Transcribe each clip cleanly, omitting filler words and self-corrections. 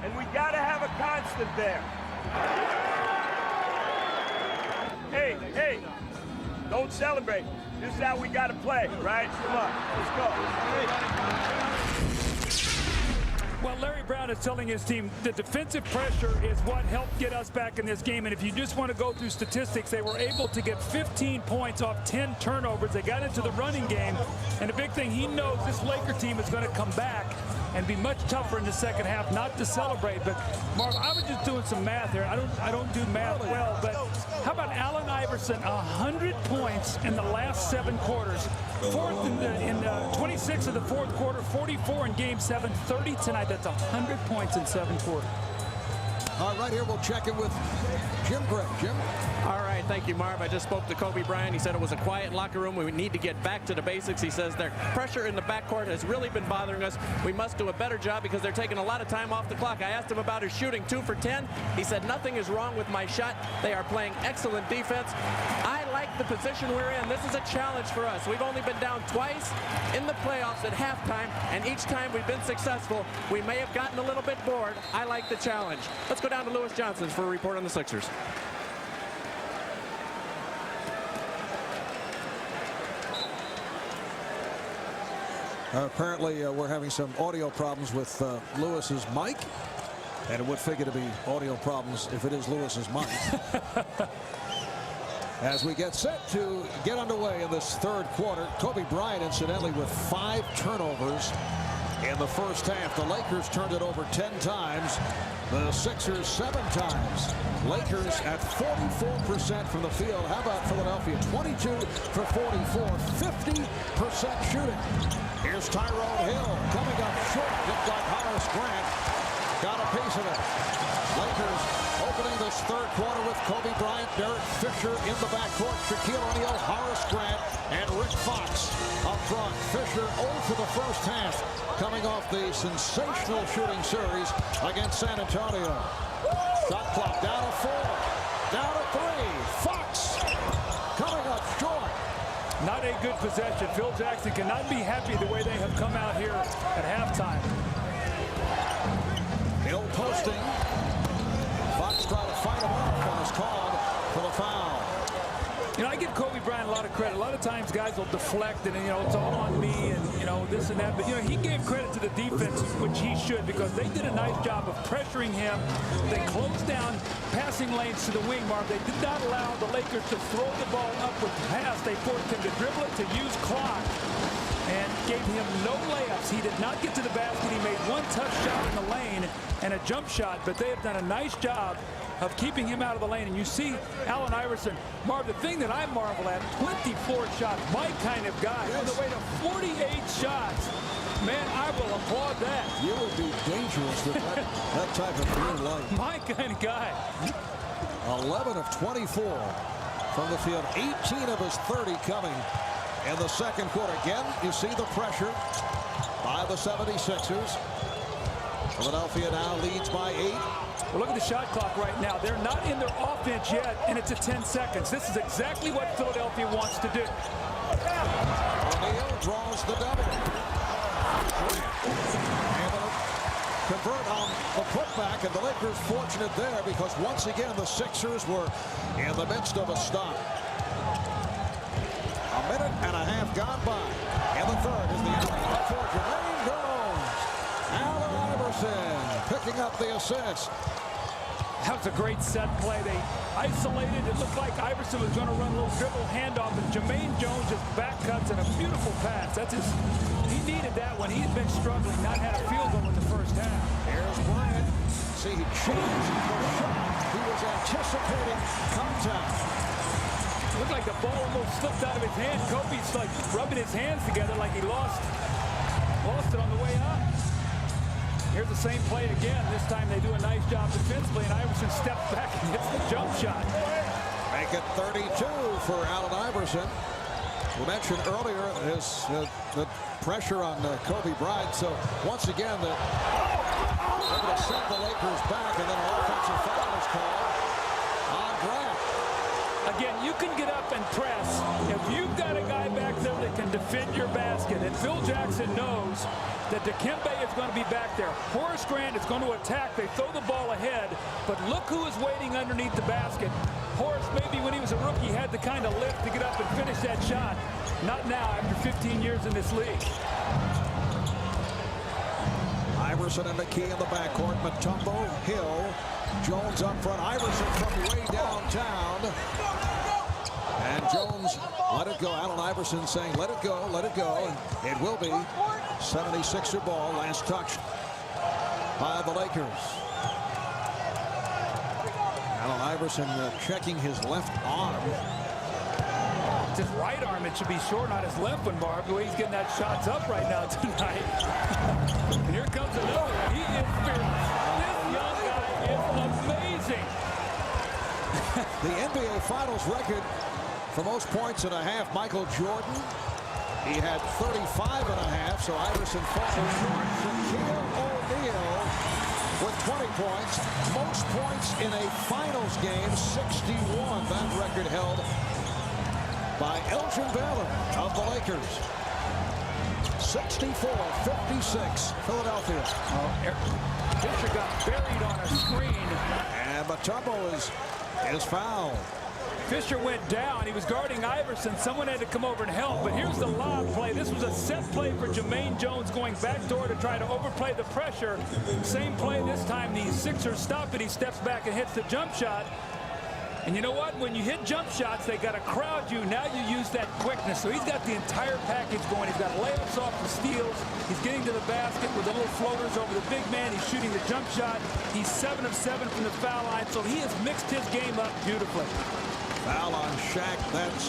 and we got to have a constant there. Hey, don't celebrate. This is how we got to play, right? Come on, let's go. Well, Larry Brown is telling his team the defensive pressure is what helped get us back in this game. And if you just want to go through statistics, they were able to get 15 points off 10 turnovers. They got into the running game. And the big thing, he knows this Laker team is going to come back and be much tougher in the second half, not to celebrate. But, Marv, I was just doing some math here. I don't do math well, but how about Allen Iverson, 100 points in the last 7 quarters. Fourth in 26 of the fourth quarter, 44 in Game 7, 30 tonight. That's 100 points in 7 quarters. All right, here we'll check in with Jim Gray. Jim? All right, thank you, Marv. I just spoke to Kobe Bryant. He said it was a quiet locker room. We need to get back to the basics. He says their pressure in the backcourt has really been bothering us. We must do a better job because they're taking a lot of time off the clock. I asked him about his shooting, 2 for 10. He said nothing is wrong with my shot. They are playing excellent defense. I like the position we're in. This is a challenge for us. We've only been down twice in the playoffs at halftime, and each time we've been successful. We may have gotten a little bit bored. I like the challenge. Let's go down to Lewis Johnson for a report on the Sixers. Apparently, we're having some audio problems with Lewis's mic, and it would figure to be audio problems if it is Lewis's mic. As we get set to get underway in this third quarter, Kobe Bryant, incidentally, with 5 turnovers in the first half. The Lakers turned it over 10 times. The Sixers 7 times. Lakers at 44% from the field. How about Philadelphia? 22 for 44, 50% shooting. Here's Tyrone Hill coming up short. Looked like Horace Grant got a piece of it. Lakers opening this third quarter with Kobe Bryant, Derek Fisher in the backcourt, Shaquille O'Neal, Horace Grant, and Rick Fox up front. Fisher 0 for the first half, coming off the sensational shooting series against San Antonio. Shot clock down to 4, down to 3. Fox coming up short. Not a good possession. Phil Jackson cannot be happy the way they have come out here at halftime. Hill posting. Fox trying to fight him off and is called for the foul. You know, I give Kobe Bryant a lot of credit. A lot of times guys will deflect and, you know, it's all on me and, you know, this and that. But, you know, he gave credit to the defense, which he should, because they did a nice job of pressuring him. They closed down passing lanes to the wing, Marv. They did not allow the Lakers to throw the ball up with the pass. They forced him to dribble it, to use clock, and gave him no layups. He did not get to the basket. He made 1 tough shot in the lane and a jump shot, but they have done a nice job of keeping him out of the lane. And you see Allen Iverson. Marv, the thing that I marvel at, 24 shots, my kind of guy, on the way to 48 shots. Man, I will applaud that. You will be dangerous with that type of green light. My kind of guy. 11 of 24 from the field, 18 of his 30 coming in the second quarter. Again, you see the pressure by the 76ers. Philadelphia now leads by 8. Well, look at the shot clock right now. They're not in their offense yet, and it's at 10 seconds. This is exactly what Philadelphia wants to do. O'Neal draws the double. Able to convert on the putback, and the Lakers fortunate there because once again the Sixers were in the midst of a stop. A minute and a half gone by. In the third is the alley for Jermaine Jones. Allen Iverson picking up the assist. That was a great set play. They isolated. It looked like Iverson was going to run a little dribble handoff, and Jermaine Jones just back cuts and a beautiful pass. That's his. He needed that one. He had been struggling, not had a field goal in the first half. Here's Bryant. See, he changed the shot. He was anticipating contact. It looked like the ball almost slipped out of his hand. Kobe's like rubbing his hands together like he lost it on the way up. Here's the same play again. This time they do a nice job defensively, and Iverson steps back and hits the jump shot. Make it 32 for Allen Iverson. We mentioned earlier the pressure on Kobe Bryant. So once again, they're going to send the Lakers back, and then an offensive foul is called on Grant. Again, you can get up and press if you've got a guy back there that can defend your basket. And Phil Jackson knows that Dikembe is going to be back there. Horace Grant is going to attack. They throw the ball ahead, but look who is waiting underneath the basket. Horace, maybe when he was a rookie, had the kind of lift to get up and finish that shot. Not now after 15 years in this league. Iverson and McKee in the backcourt. Mutombo, Hill, Jones up front. Iverson from way downtown. And Jones let it go. Allen Iverson saying, let it go, let it go. And it will be 76er ball. Last touch by the Lakers. Allen Iverson checking his left arm. It's his right arm. It should be short on his left one, Barb. The way he's getting that shots up right now tonight. And here comes another one. He is fearless. This young guy is amazing. The NBA Finals record for most points and a half, Michael Jordan. He had 35 and a half, so Iverson falls short. Shaquille O'Neal with 20 points. Most points in a finals game, 61. That record held by Elgin Baylor of the Lakers. 64-56, Philadelphia. Fisher got buried on a screen. And Mutombo is fouled. Fisher went down. He was guarding Iverson. Someone had to come over and help. But here's the lob play. This was a set play for Jermaine Jones going backdoor to try to overplay the pressure. Same play this time. The Sixers stop it. He steps back and hits the jump shot. And you know what? When you hit jump shots, they got to crowd you. Now you use that quickness. So he's got the entire package going. He's got layups off the steals. He's getting to the basket with the little floaters over the big man. He's shooting the jump shot. He's 7 of 7 from the foul line. So he has mixed his game up beautifully. Foul on Shaq. That's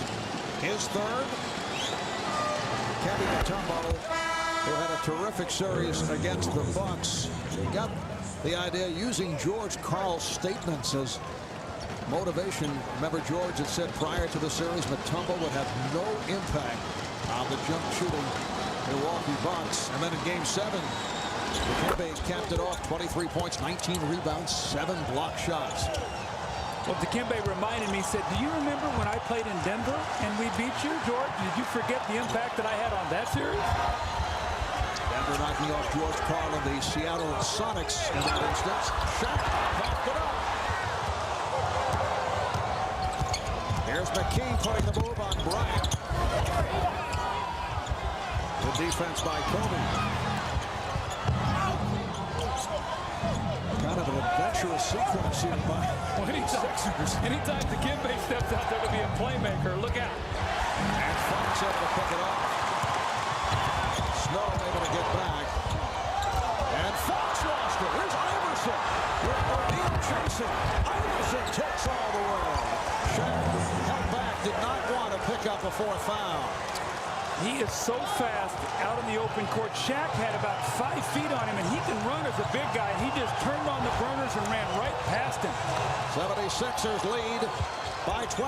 his third. Kevin Mutombo, who had a terrific series against the Bucks. He got the idea using George Karl's statements as motivation. Remember, George had said prior to the series Mutombo would have no impact on the jump shooting Milwaukee Bucks. And then in game 7, Dikembe capped it off. 23 points, 19 rebounds, 7 block shots. Well, Dikembe reminded me, said, do you remember when I played in Denver and we beat you, George? Did you forget the impact that I had on that series? Denver knocking off George Karl and the Seattle Sonics in that instance. Shaq popped it up. Here's McKee putting the move on Bryant. Good defense by Kobe. Kind of an adventurous sequence here by anytime Dikembe steps out there to be a playmaker, look out. And Fox able to pick it up. Snow able to get back. And Fox lost it. Here's Iverson. With O'Neal chasing. Iverson takes all the way. Shaq held back, did not want to pick up a 4th foul. He is so fast out in the open court. Shaq had about 5 feet on him, and he can run as a big guy. He just turned on the burners and ran right past him. 76ers lead by 12.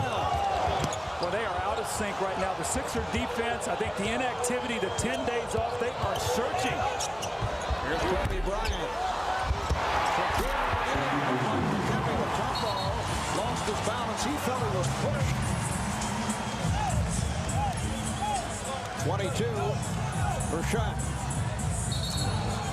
Well, they are out of sync right now. The Sixer defense, I think the inactivity, the 10 days off, they are searching. Here's Kobe Bryant. Lost his balance. He felt he was pushed. 22 for Shaq.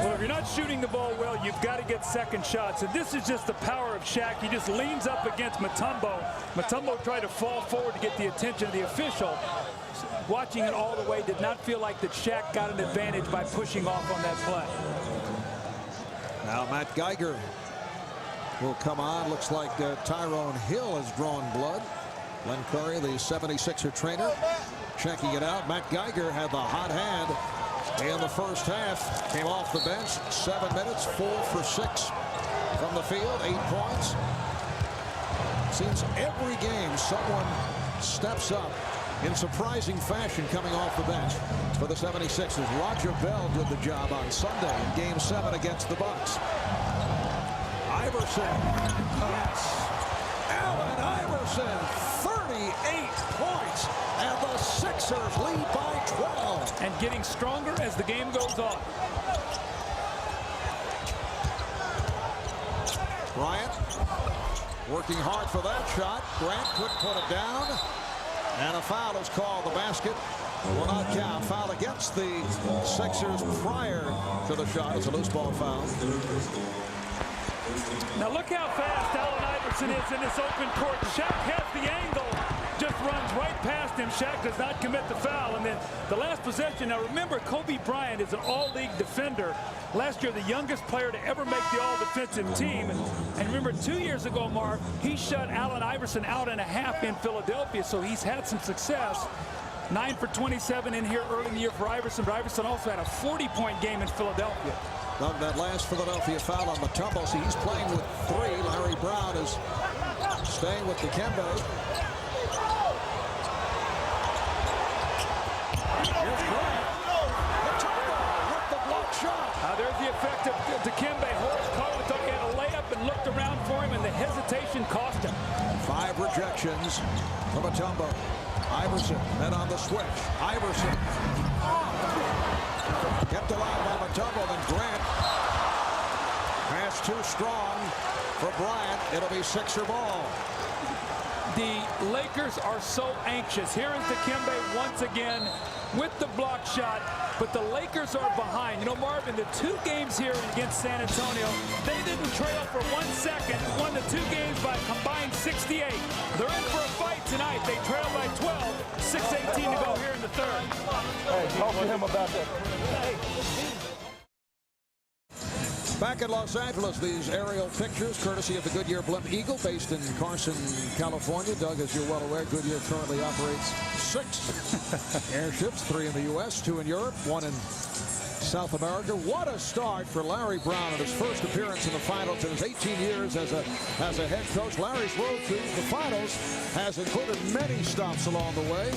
Well, if you're not shooting the ball well, you've got to get second shots. And this is just the power of Shaq. He just leans up against Mutombo. Mutombo tried to fall forward to get the attention of the official. Watching it all the way, did not feel like that Shaq got an advantage by pushing off on that play. Now Matt Geiger will come on. Looks like Tyrone Hill has drawn blood. Len Curry, the 76er trainer, checking it out. Matt Geiger had the hot hand in the first half. Came off the bench, 7 minutes, 4 for 6 from the field, 8 points. Seems every game someone steps up in surprising fashion coming off the bench for the 76ers. Roger Bell did the job on Sunday in game 7 against the Bucks. Iverson. Yes. Allen Iverson, 38 points, and the Sixers lead by 12. And getting stronger as the game goes on. Bryant working hard for that shot. Grant couldn't put it down. And a foul is called. The basket will not count. Foul against the Sixers prior to the shot. It's a loose ball foul. Now look how fast Allen Iverson is in this open court. Shaq has the angle, just runs right past him. Shaq does not commit the foul. And then the last possession. Now remember, Kobe Bryant is an all-league defender. Last year, the youngest player to ever make the all-defensive team. And remember, 2 years ago, Marv, he shut Allen Iverson out and a half in Philadelphia, so he's had some success. 9 for 27 in here early in the year for Iverson, but Iverson also had a 40-point game in Philadelphia. On that last Philadelphia foul on the tumble, see, he's playing with 3. Larry Brown is staying with Dikembe. Here's Bryant. The tumble with the block shot. There's the effect of Dikembe. Horace Cole thought he had a layup and looked around for him, and the hesitation cost him. 5 rejections from a tumble. Iverson, then on the switch. Iverson. Kept alive by Mutombo, then Grant. Pass too strong for Bryant. It'll be Sixer ball. The Lakers are so anxious. Here is Dikembe once again with the block shot, but the Lakers are behind. You know, Marvin, the 2 games here against San Antonio, they didn't trail for 1 second. Won the 2 games by combined 68. They're in for a fight tonight. They trail by 12. 6:18 to go here in the third. Hey, talk to him about that. Back in Los Angeles, these aerial pictures courtesy of the Goodyear Blimp Eagle, based in Carson, California. Doug, as you're well aware, Goodyear currently operates 6 airships, 3 in the U.S., 2 in Europe, 1 in South America. What a start for Larry Brown in his first appearance in the finals in his 18 years as a head coach. Larry's road to the finals has included many stops along the way,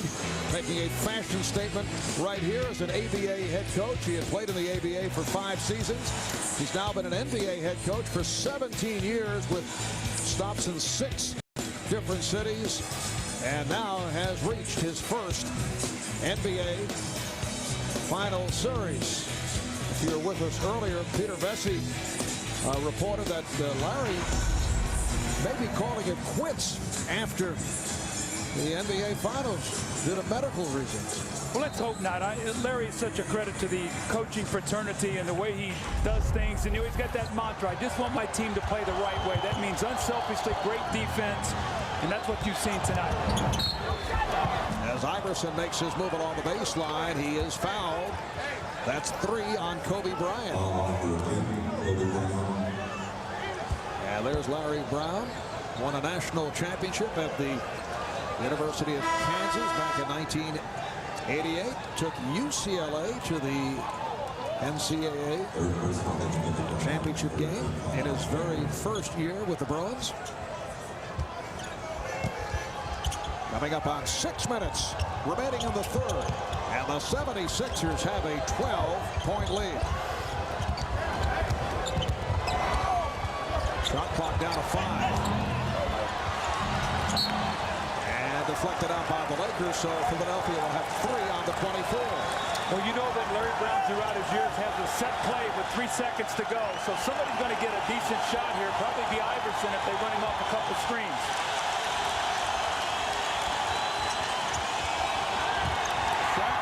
making a fashion statement right here as an ABA head coach. He had played in the ABA for 5 seasons. He's now been an NBA head coach for 17 years with stops in 6 different cities, and now has reached his first NBA final series. If you were with us earlier, Peter Vesey reported that Larry may be calling it quits after the NBA Finals due to medical reasons. Well, let's hope not. Larry is such a credit to the coaching fraternity and the way he does things. And he's got that mantra, I just want my team to play the right way. That means unselfishly great defense, and that's what you've seen tonight. As Iverson makes his move along the baseline, he is fouled. That's 3 on Kobe Bryant. And there's Larry Brown. Won a national championship at the University of Kansas back in 1988. Took UCLA to the NCAA championship game in his very first year with the Bruins. Coming up on 6 minutes remaining in the third. And the 76ers have a 12-point lead. Shot clock down to 5. And deflected out by the Lakers, so Philadelphia will have 3 on the 24. Well, you know that Larry Brown throughout his years has a set play with 3 seconds to go. So somebody's going to get a decent shot here. Probably be Iverson if they run him off a couple screens.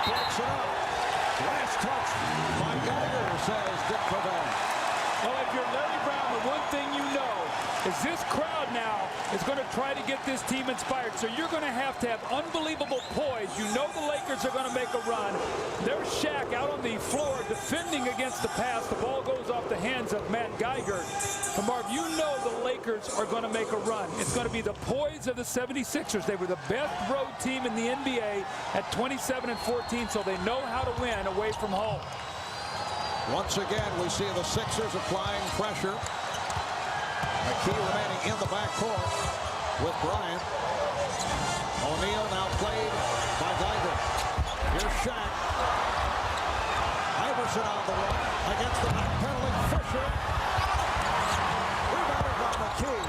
Breaks it up. Last touch by Geiger, says Dick Cavell. Well, if you're Larry Brown, the one thing you know is this crowd now is going to try to get this team inspired. So you're going to have unbelievable poise. You know the Lakers are going to make a run. There's Shaq out on the floor defending against the pass. The ball goes off the hands of Matt Geiger. But Marv, you know the Lakers are going to make a run. It's going to be the poise of the 76ers. They were the best road team in the NBA at 27-14, so they know how to win away from home. Once again, we see the Sixers applying pressure. McKee remaining in the backcourt with Bryant. O'Neal now played by Geiger. Here's Shaq. Iverson on the run against the backpedaling Fisher. Rebounded by McKee.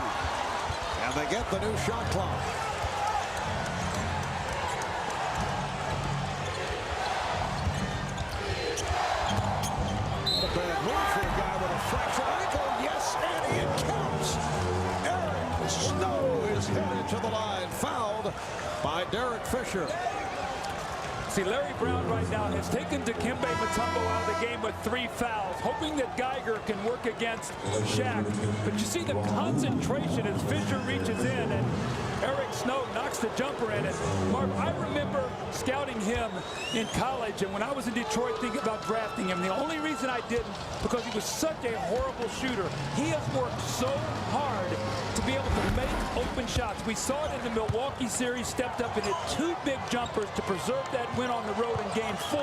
And they get the new shot clock. A bad move for a guy with a fractured ankle. Yes, and it counts. Eric Snow is headed to the line. Fouled by Derek Fisher. See, Larry Brown right now has taken Dikembe Mutombo out of the game with 3 fouls, hoping that Geiger can work against Shaq. But you see the concentration as Fisher reaches in and Eric Snow knocks the jumper in. And Marv, I remember scouting him in college, and when I was in Detroit thinking about drafting him, the only reason I didn't, because he was such a horrible shooter. He has worked so hard to be able to make open shots. We saw it in the Milwaukee series, stepped up and hit 2 big jumpers to preserve that win on the road in Game 4.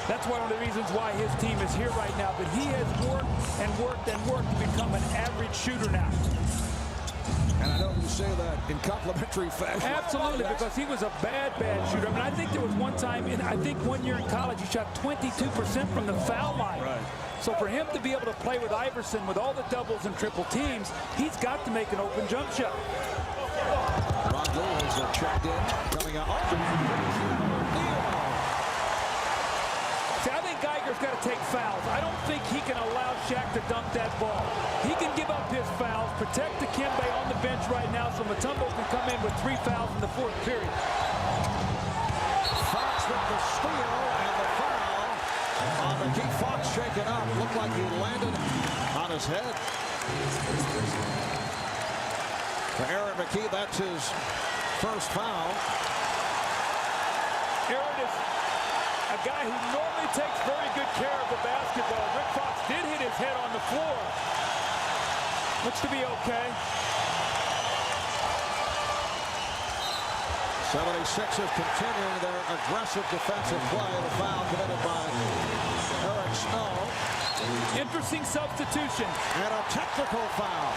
That's one of the reasons why his team is here right now. But he has worked and worked and worked to become an average shooter now. And I know you say that in complimentary fashion. Absolutely, because he was a bad shooter. I mean, I think there was one time, I think 1 year in college, he shot 22% from the foul line. Right. So for him to be able to play with Iverson with all the doubles and triple teams, he's got to make an open jump shot. Ron Lewis is checked in, coming out. See, I think Geiger's got to take fouls. I don't think he can allow Shaq to dunk that ball. He can give up his fouls, protect Dikembe on the bench right now, so Mutombo can come in with 3 fouls in the 4th period. Fox with the steal and the foul on McKee. Fox shaken up. Looked like he landed on his head. For Aaron McKee, that's his first foul. Aaron is a guy who normally takes very good care of the basketball. Rick Fox did hit his head on the floor. Looks to be okay. 76ers continuing their aggressive defensive play. The foul committed by Eric Snow. Interesting substitution. And a technical foul.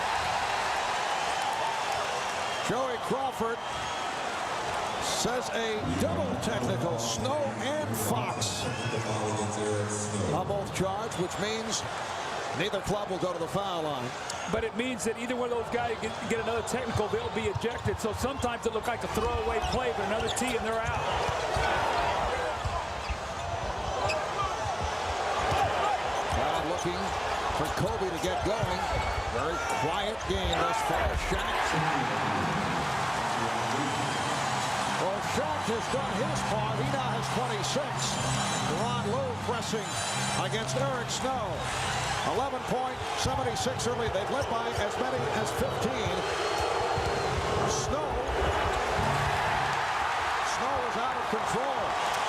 Joey Crawford says a double technical. Snow and Fox are both charged, which means neither club will go to the foul line. But it means that either one of those guys get another technical, they'll be ejected. So sometimes it looks like a throwaway play, but another tee and they're out. Crowd looking for Kobe to get going. Very quiet game thus far. Shaq. Well, Shaq has done his part. He now has 26. Ron Lue pressing against Eric Snow. 11-point, 76er lead. They've led by as many as 15. Snow is out of control.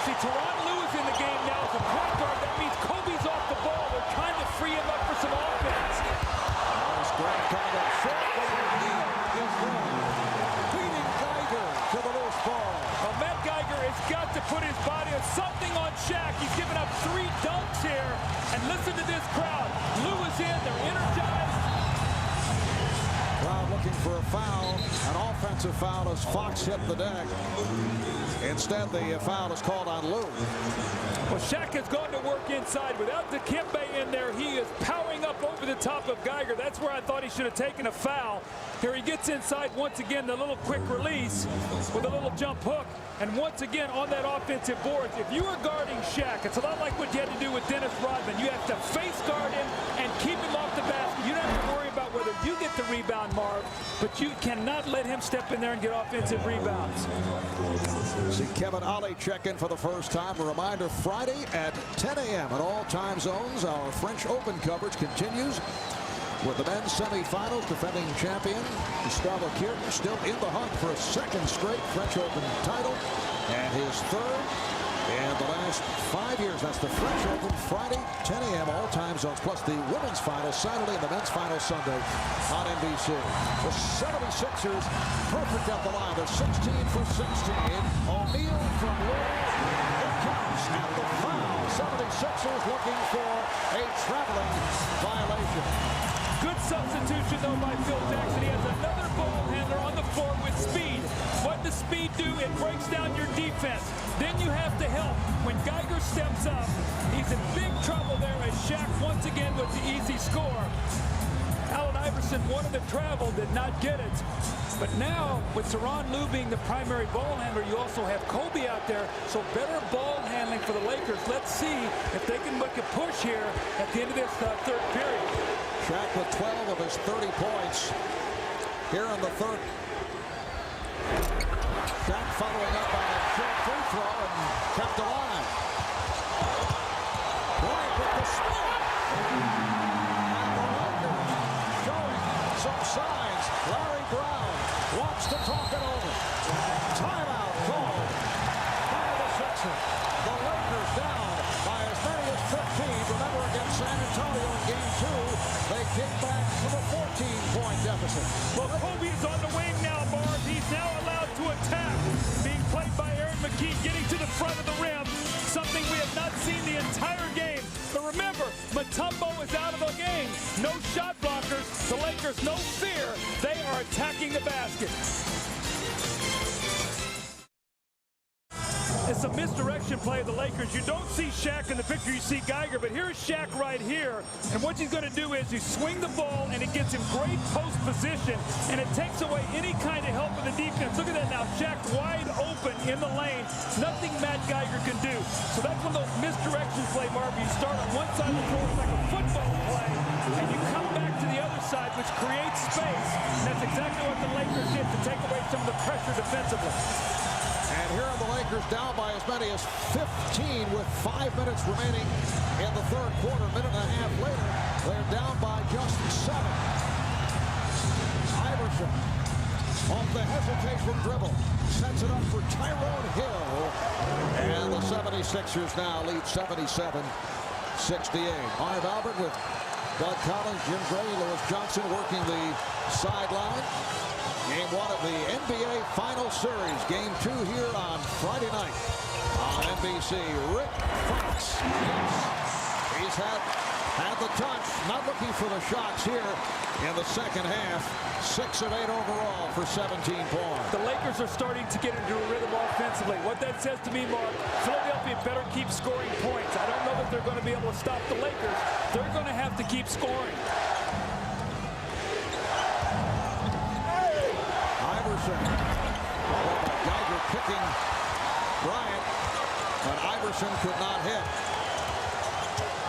See, Teron Lue is in the game now as a point guard. That means Kobe's off the ball. They're trying to free him up for some offense. Nice grab coming up short, but the lead is gone. Beating Geiger to the loose ball. Well, Matt Geiger has got to put his body on something on Shaq. He's given up 3 dunks here. And listen to this crowd. Lue is in. They're energized. Crowd looking for a foul. An offensive foul as Fox hit the deck. Instead, the foul is called on Lue. Well, Shaq has gone to work inside. Without Dikembe in there, he is powering up over the top of Geiger. That's where I thought he should have taken a foul. Here he gets inside once again, the little quick release with a little jump hook. And once again on that offensive board, if you are guarding Shaq, it's a lot like what you had to do with Dennis Rodman. You have to face guard him and keep him off the basket. You don't have to worry about whether you get the rebound, Marv, but you cannot let him step in there and get offensive rebounds. See Kevin Ollie check in for the first time. A reminder, Friday at 10 a.m. in all time zones. Our French Open coverage continues with the men's semifinals. Defending champion Gustavo Kirten still in the hunt for a 2nd straight French Open title and his 3rd in the last 5 years. That's the French Open Friday, 10 a.m. all time zones, plus the women's final Saturday and the men's final Sunday on NBC. The 76ers perfect at the line. They're 16 for 16. O'Neal from Lue. It counts at the foul. 76ers looking for a traveling violation. Good substitution, though, by Phil Jackson. He has another ball handler on the floor with speed. What does speed do? It breaks down your defense. Then you have to help. When Geiger steps up, he's in big trouble there as Shaq once again with the easy score. Allen Iverson wanted to travel, did not get it. But now, with Teron Lue being the primary ball handler, you also have Kobe out there. So better ball handling for the Lakers. Let's see if they can make a push here at the end of this 3rd period. Shaq with 12 of his 30 points here in the 3rd. Shaq following up on a short free throw and kept alive. Bryant with the spin. And the Lakers showing some signs. Larry Brown wants to talk it over. Timeout called by the Sixers. The Lakers down by as many as 15. Remember, against San Antonio in Game 2, they came back from a 14-point deficit. Well, Kobe is on the wing now, Marv. He's now allowed to attack. Being played by Aaron McKee, getting to the front of the rim. Something we have not seen the entire game. But remember, Mutombo is out of the game. No shot blockers. The Lakers, no fear. They are attacking the basket. It's a misdirection play of the Lakers. You don't see Shaq in the picture, you see Geiger, but here's Shaq right here. And what he's going to do is you swing the ball, and it gets him great post position, and it takes away any kind of help of the defense. Look at that now. Shaq wide open in the lane. Nothing Matt Geiger can do. So that's one of those misdirection play, Marv. You start on one side of the floor like a football play, and you come back to the other side, which creates space. And that's exactly what the Lakers did to take away some of the pressure defensively. And here are the Lakers down by as many as 15 with 5 minutes remaining in the third quarter. Minute and a half later, they're down by just 7. Iverson off the hesitation dribble. Sets it up for Tyrone Hill. And the 76ers now lead 77-68. Marv Albert with Doug Collins, Jim Gray, Lewis Johnson working the sideline. Game 1 of the NBA Final Series. Game 2 here on Friday night on NBC. Rick Fox. Yes, he's had the touch. Not looking for the shots here in the second half. 6 of 8 overall for 17 points. The Lakers are starting to get into a rhythm offensively. What that says to me, Mark, Philadelphia better keep scoring points. I don't know that they're going to be able to stop the Lakers. They're going to have to keep scoring. Iverson. Geiger picking Bryant, but Iverson could not hit.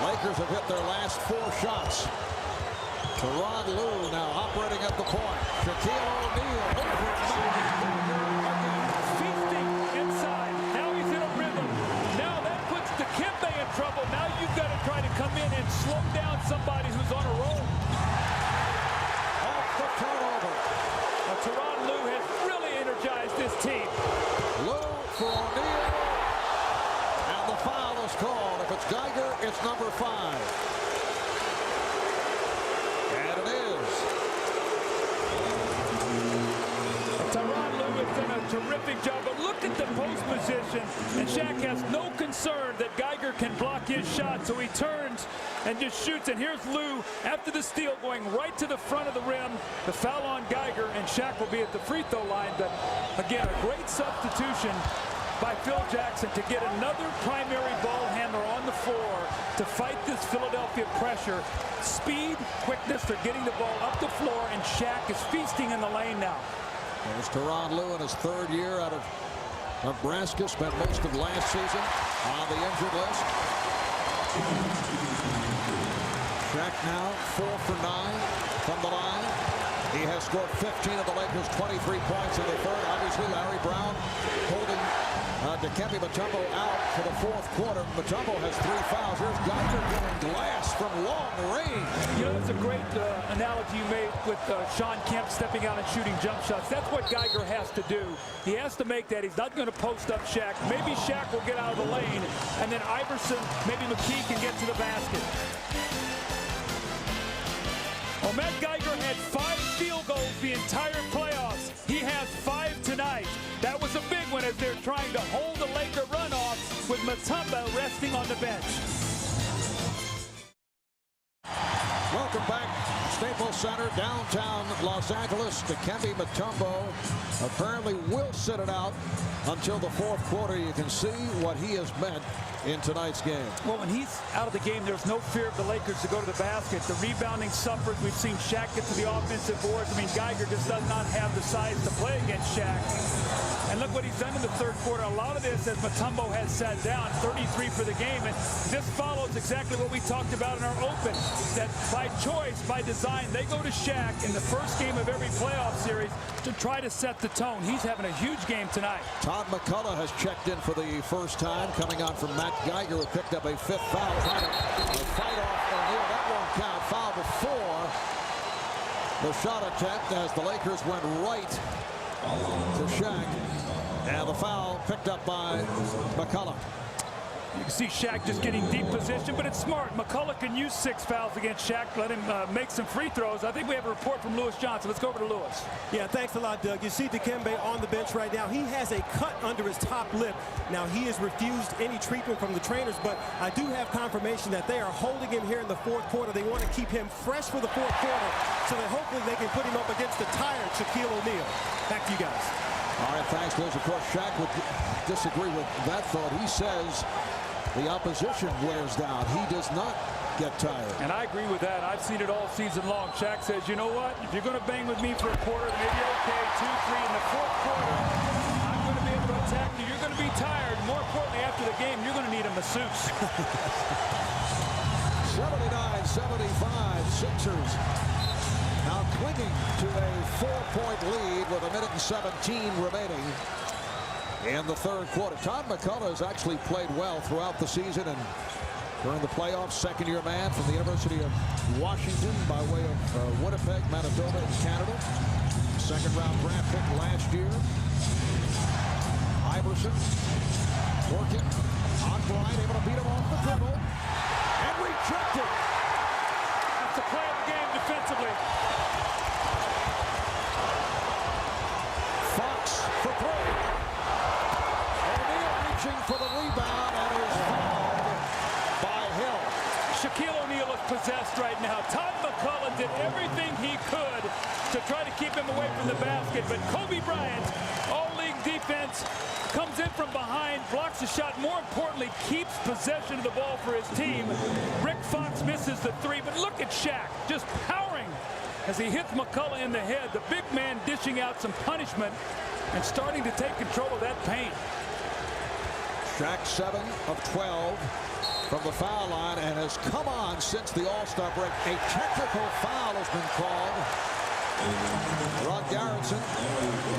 Lakers have hit their last 4 shots. Teron Lue now operating at the point. Shaquille O'Neal over feasting inside. Now he's in a rhythm. Now that puts Dikembe in trouble. Now you've got to try to come in and slow down somebody who's on a roll. Off the turnover. Teron Lue has really energized this team. Lue for O'Neal. And the foul is called. If it's Geiger, it's number 5. And it is. Teron Lue has done a terrific job, but look at the post position, and Shaq has no concern that Geiger can block his shot, so he turns and just shoots. And here's Lue after the steal going right to the front of the rim. The foul on Geiger, and Shaq will be at the free throw line. But again, a great substitution by Phil Jackson to get another primary ball handler on the floor to fight this Philadelphia pressure. Speed, quickness, they're getting the ball up the floor, and Shaq is feasting in the lane now. There's Teron Lue in his 3rd year out of Nebraska. Spent most of last season on the injured list. Shaq now 4 for 9 from the line. He has scored 15 of the Lakers' 23 points in the third. Obviously, Larry Brown holding Dikembe Mutombo out for the 4th quarter. Mutombo has 3 fouls. Here's Geiger getting glass from long range. You know, that's a great analogy you made with Sean Kemp stepping out and shooting jump shots. That's what Geiger has to do. He has to make that. He's not going to post up Shaq. Maybe Shaq will get out of the lane, and then Iverson, maybe McKee can get to the basket. Well, Matt Geiger had 5 field goals the entire playoffs. He has 5 tonight. That was a big one as they're trying to hold the Laker runoff with Mutombo resting on the bench. Welcome back. Staples Center, downtown Los Angeles. Dikembe Mutombo apparently will sit it out until the 4th quarter. You can see what he has meant in tonight's game. Well, when he's out of the game, there's no fear of the Lakers to go to the basket. The rebounding suffers. We've seen Shaq get to the offensive boards. I mean, Geiger just does not have the size to play against Shaq. And look what he's done in the third quarter. A lot of this as Mutombo has sat down, 33 for the game. And this follows exactly what we talked about in our open, that by choice, by design, they go to Shaq in the first game of every playoff series to try to set the tone. He's having a huge game tonight. Todd McCullough has checked in for the first time, coming on from Matt Geiger, who picked up a fifth foul. The fight off O'Neal. That won't count. Foul before the shot attempt as the Lakers went right to Shaq. And the foul picked up by McCullough. You can see Shaq just getting deep position, but it's smart. McCullough can use 6 fouls against Shaq. Let him make some free throws. I think we have a report from Lewis Johnson. Let's go over to Lewis. Yeah, thanks a lot, Doug. You see Dikembe on the bench right now. He has a cut under his top lip. Now, he has refused any treatment from the trainers, but I do have confirmation that they are holding him here in the fourth quarter. They want to keep him fresh for the fourth quarter so that hopefully they can put him up against the tired Shaquille O'Neal. Back to you guys. All right, thanks, Liz. Of course, Shaq would disagree with that thought. He says the opposition wears down. He does not get tired. And I agree with that. I've seen it all season long. Shaq says, you know what? If you're going to bang with me for a quarter, maybe okay, 2, 3 in the fourth quarter, I'm going to be able to attack you. You're going to be tired. More importantly, after the game, you're going to need a masseuse. 79-75, Sixers now clinging to a 4-point lead with 1:17 remaining in the third quarter. Todd McCullough has actually played well throughout the season and during the playoffs. Second-year man from the University of Washington by way of Winnipeg, Manitoba, and Canada. Second-round draft pick last year. Iverson working on Bryant, able to beat him off the dribble and rejected. That's the play of the game defensively. Fox for 3. O'Neal reaching for the rebound and is fouled by Hill. Shaquille O'Neal is possessed right now. Todd McCullough did everything he could to try to keep him away from the basket, but Kobe Bryant, all-league defense, comes in from behind, blocks the shot, more importantly, keeps possession of the ball for his team. Rick Fox misses the 3, but look at Shaq just powering as he hits McCullough in the head. The big man dishing out some punishment and starting to take control of that paint. Shaq 7 of 12 from the foul line and has come on since the All-Star break. A technical foul has been called. Ron Garrettson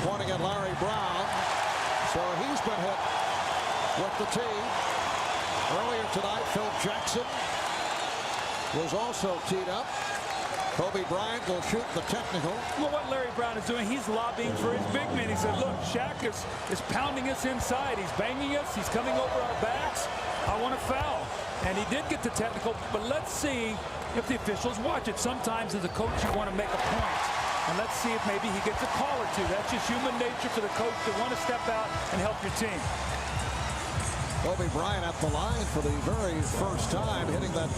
pointing at Larry Brown. So he's been hit with the tee. Earlier tonight, Phil Jackson was also teed up. Kobe Bryant will shoot the technical. Well, what Larry Brown is doing, he's lobbying for his big man. He said, look, Shaq is pounding us inside. He's banging us. He's coming over our backs. I want a foul. And he did get the technical, but let's see if the officials watch it. Sometimes as a coach, you want to make a point. And let's see if maybe he gets a call or two. That's just human nature for the coach to want to step out and help your team. Kobe Bryant at the line for the very first time, hitting that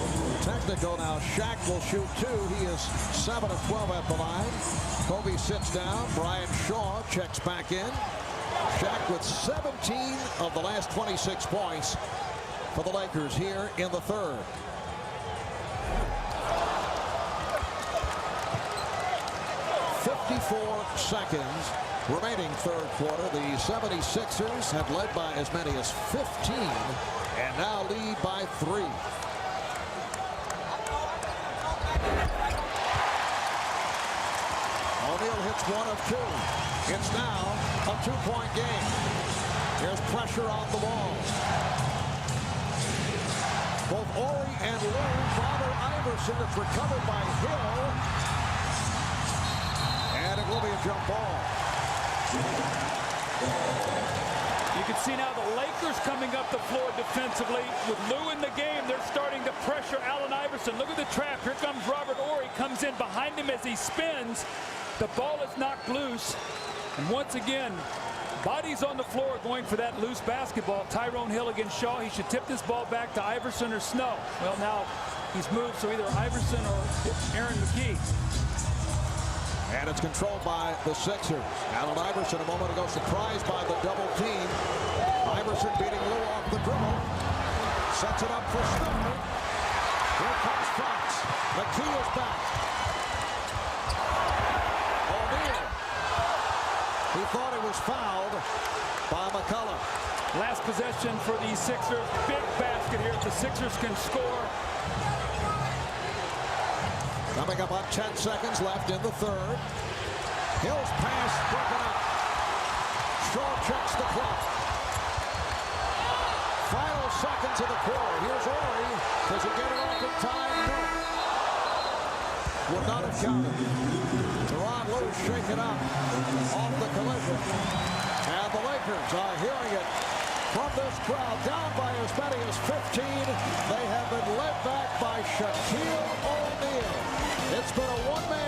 technical. Now Shaq will shoot 2. He is 7 of 12 at the line. Kobe sits down. Brian Shaw checks back in. Shaq with 17 of the last 26 points for the Lakers here in the third. Seconds remaining third quarter. The 76ers have led by as many as 15 and now lead by 3. O'Neal hits 1 of 2. It's now a 2-point game. There's pressure on the ball. Both Ori and Lou bother Iverson. It's recovered by Hill. And it will be a jump ball. You can see now the Lakers coming up the floor defensively. With Lou in the game, they're starting to pressure Allen Iverson. Look at the trap. Here comes Robert Horry. Comes in behind him as he spins. The ball is knocked loose. And once again, bodies on the floor going for that loose basketball. Tyrone Hill against Shaw. He should tip this ball back to Iverson or Snow. Well, now he's moved, so either Iverson or Aaron McGee. And it's controlled by the Sixers. Allen Iverson a moment ago surprised by the double team. Iverson beating Lou off the dribble. Sets it up for Snow. Here comes Fox. McGee is back. O'Neal. He thought he was fouled by McCullough. Last possession for the Sixers. Big basket here. The Sixers can score. Coming up on 10 seconds left in the third. Hill's pass broken up. Shaw checks the clock. Final seconds of the quarter. Here's Ori. Does he get it off in time? No. Would not have counted. Teron Lewis shaken up off the collision. And the Lakers are hearing it from this crowd. Down by as many as 15. They have been led back by Shaquille O'Neal. It's been a one-man